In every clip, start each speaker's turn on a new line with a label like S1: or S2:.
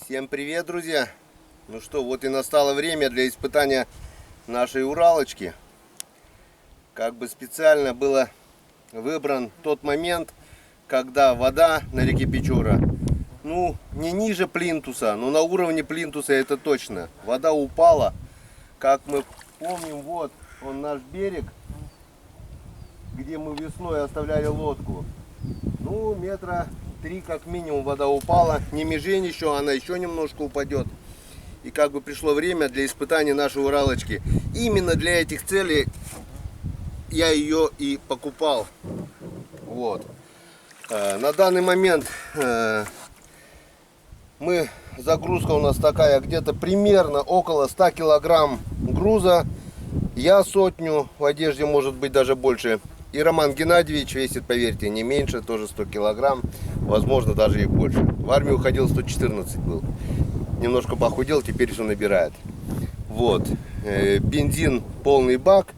S1: Всем привет, друзья! Ну что, вот и настало время для испытания нашей Уралочки. Как бы специально было выбран тот момент, когда вода на реке Печора, ну, не ниже плинтуса, но на уровне плинтуса это точно. Вода упала, как мы помним, вот он наш берег, где мы весной оставляли лодку. Ну, метра 3 как минимум вода упала, не межень еще, она еще немножко упадет. И как бы пришло время для испытания нашей Уралочки. Именно для этих целей я ее и покупал. Вот. На данный момент загрузка у нас такая, где-то примерно около 100 килограмм груза. Я сотню, в одежде может быть даже больше. И Роман Геннадьевич весит, поверьте, не меньше, тоже 100 килограмм, возможно даже и больше. В армию уходил 114 был. Немножко похудел, теперь все набирает. Вот. Бензин полный бак.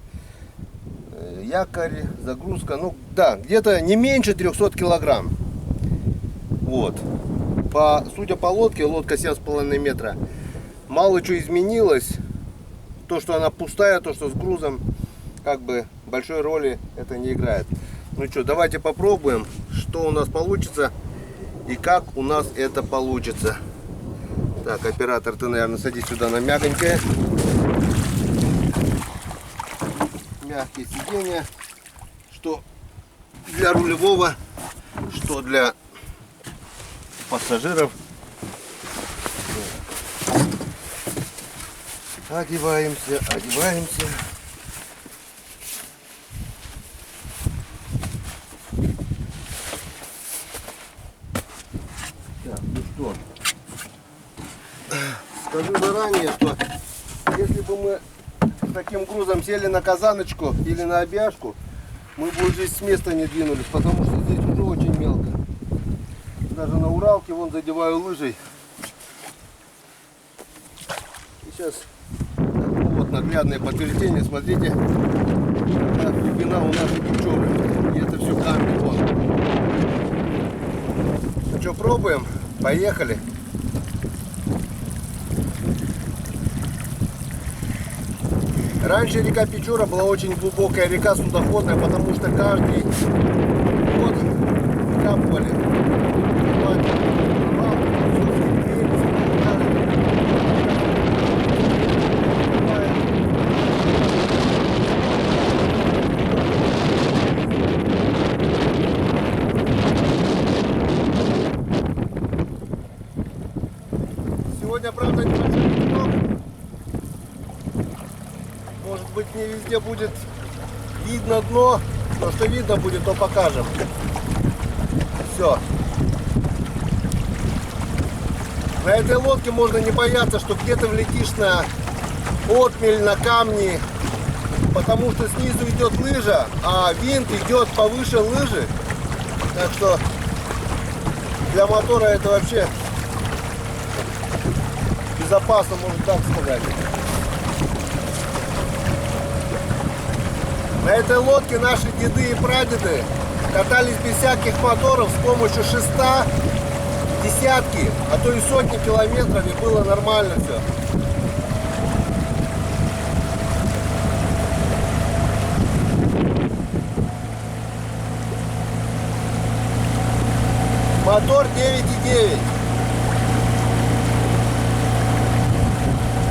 S1: Якорь, загрузка, ну да, где-то не меньше 300 килограмм. Вот. Судя по лодке, лодка 7,5 метра, мало что изменилось. То, что она пустая, то, что с грузом, как бы большой роли это не играет. Ну что, давайте попробуем, что у нас получится и как у нас это получится. Так, оператор, ты, наверное, садись сюда на мягонькое. Мягкие сиденья, что для рулевого, что для пассажиров. Одеваемся. Так, ну что, скажу заранее, что если бы мы с таким грузом сели на казаночку или на обяжку, мы бы уже с места не двинулись, потому что здесь уже очень мелко. Даже на Уралке вон задеваю лыжей. И сейчас вот наглядное подтверждение, смотрите, какая глубина у нас Печоры. И это все камни вон. Ну что, пробуем? Поехали. Раньше река Печора была очень глубокая река, судоходная, потому что каждый год капывали. Сегодня, правда, небольшой ветерок. Может быть, не везде будет видно дно, но что видно будет, то покажем. Все. На этой лодке можно не бояться, что где-то влетишь на отмель, на камни, потому что снизу идет лыжа, а винт идет повыше лыжи. Так что для мотора это вообще безопасно, можно так сказать. На этой лодке наши деды и прадеды катались без всяких моторов с помощью шеста, десятки, а то и сотни километров, и было нормально все. Мотор 9,9.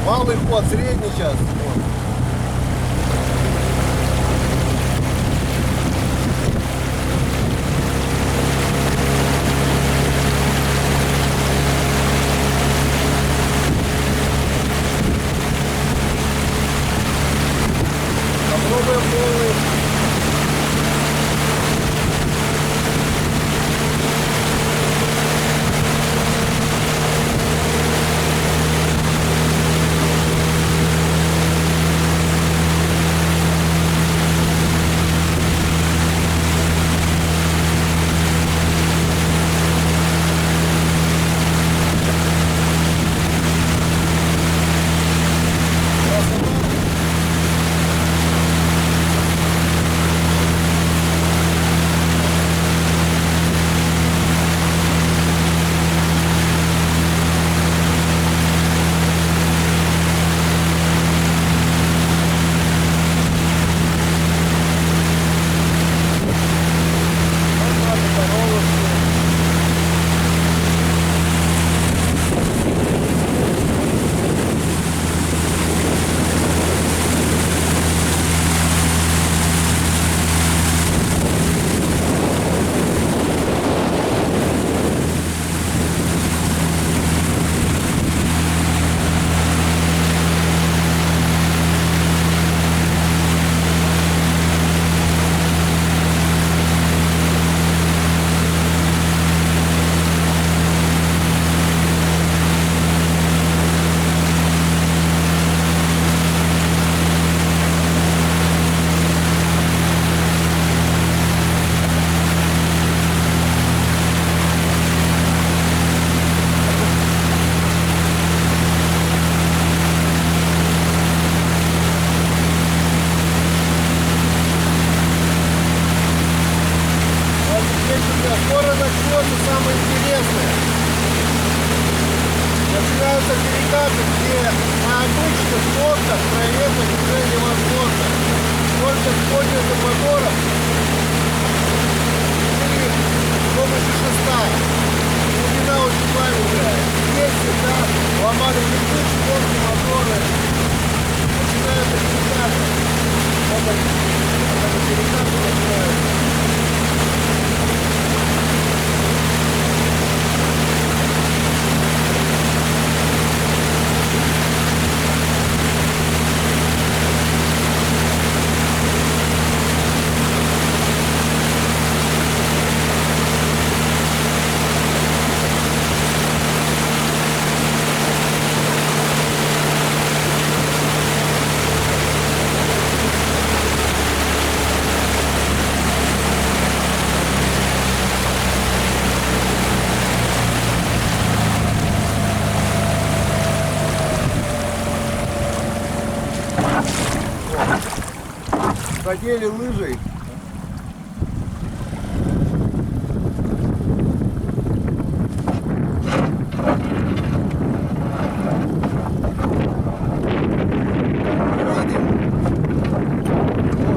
S1: Малый ход, средний сейчас. Вот. Попробуем полный. начинаются перекаты, где на обычных лодках проехать уже невозможно. Только с поднятым мотором или с помощью шеста. Глубина очень маленькая. Здесь всегда ломали винты, шпорки, моторы. Начинаются перекаты. Вот это перекаты начинаются. Задели лыжей.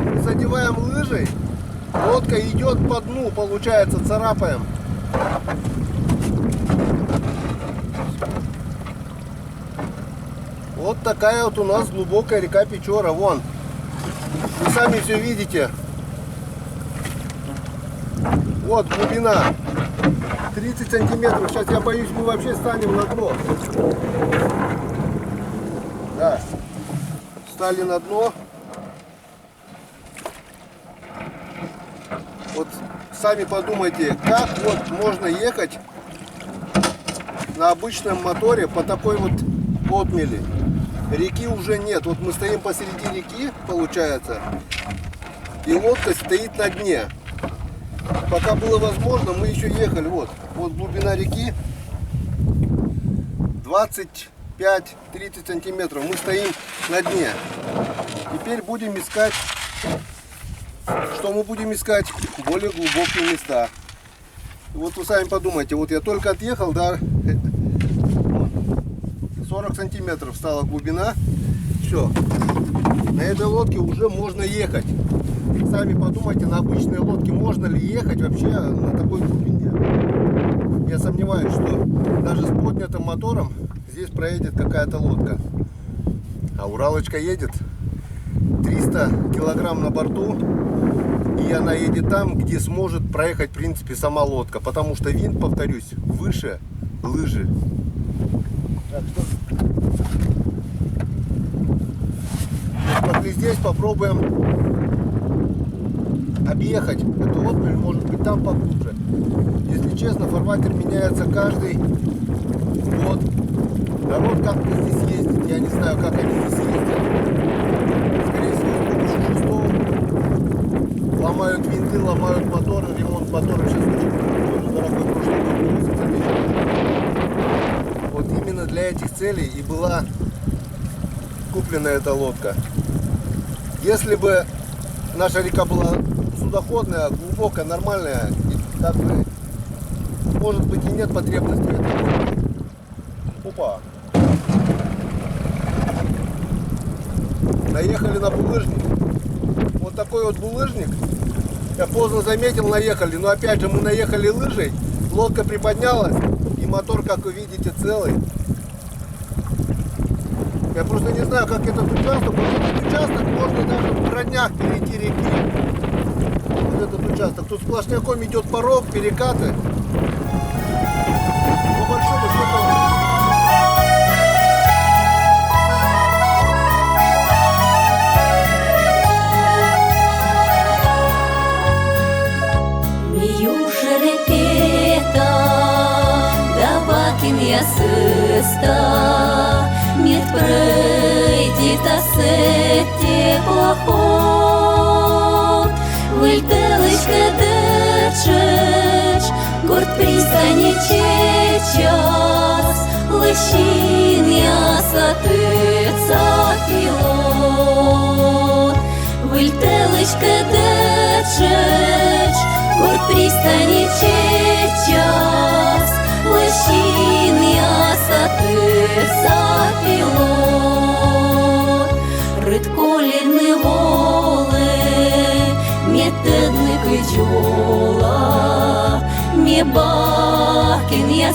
S1: Мы задеваем лыжей, лодка идет по дну, получается, царапаем. Вот такая вот у нас глубокая река Печора. Вон. Вы сами все видите. Вот глубина 30 сантиметров. Сейчас я боюсь, мы вообще станем на дно. Да. Стали на дно. Вот сами подумайте, как вот можно ехать на обычном моторе по такой вот отмели. Реки уже нет. Вот мы стоим посреди реки, получается, и лодка стоит на дне. Пока было возможно, мы еще ехали. Вот глубина реки 25-30 сантиметров. Мы стоим на дне. Теперь будем искать, что мы будем искать? Более глубокие места. Вот вы сами подумайте, вот я только отъехал, да, 40 сантиметров стала глубина. Все. На этой лодке уже можно ехать. Сами подумайте, на обычной лодке можно ли ехать вообще на такой глубине. Я сомневаюсь, что даже с поднятым мотором здесь проедет какая-то лодка. А Уралочка едет 300 килограмм на борту. И она едет там, где сможет проехать, в принципе, сама лодка. Потому что винт, повторюсь, выше лыжи. Так что вот здесь попробуем объехать эту отмель, может быть там поглубже. Если честно, фарватер меняется каждый год. Народ как-то здесь ездит, я не знаю, как они здесь ездят. Скорее всего, с помощью шестов. Ломают винты, ломают моторы, ремонт моторов сейчас очень дорогой, прошлый год. Вот именно для этих целей и была куплена эта лодка. Если бы наша река была судоходная, глубокая, нормальная, так бы, может быть, и нет потребности в этой лодке. Опа! Наехали на булыжник. Вот такой вот булыжник. Я поздно заметил, наехали. Но опять же мы наехали лыжей. Лодка приподнялась. И мотор, как вы видите, целый. Я просто не знаю, как этот участок. Вот этот участок можно даже в роднях перейти реки. Вот этот участок. Тут сплошняком идет порог, перекаты. По большому счету.
S2: Я сыста, нет пройдет теплоход. Выльтелочка дечеч, горд пристани час, лещин я сатыца пилот. Выльтелочка дечеч, горд пристани час, лещин я сатыца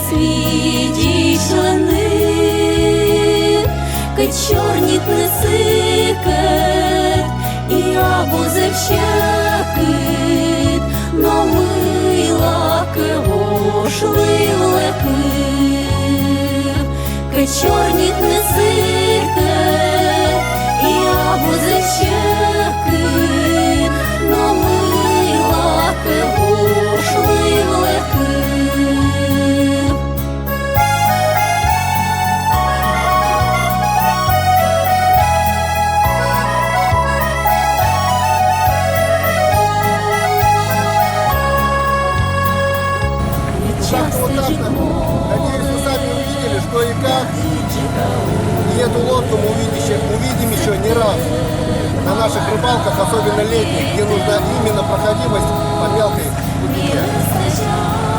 S2: свій члени, кать чорні несикет, і або зевщекит, но мила кего шливлеки, кать чорні несикет, і або зевщекит, но мила кего шливлеки.
S1: Как-то вот так. Надеюсь, вы сами увидели, что и как. И эту лодку мы увидим еще не раз на наших рыбалках, особенно летних, где нужна именно проходимость по мелкой глубине.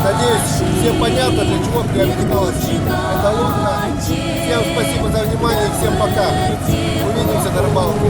S1: Надеюсь, всем понятно, для чего приобреталась эта лодка. Всем спасибо за внимание, всем пока. Увидимся на рыбалке.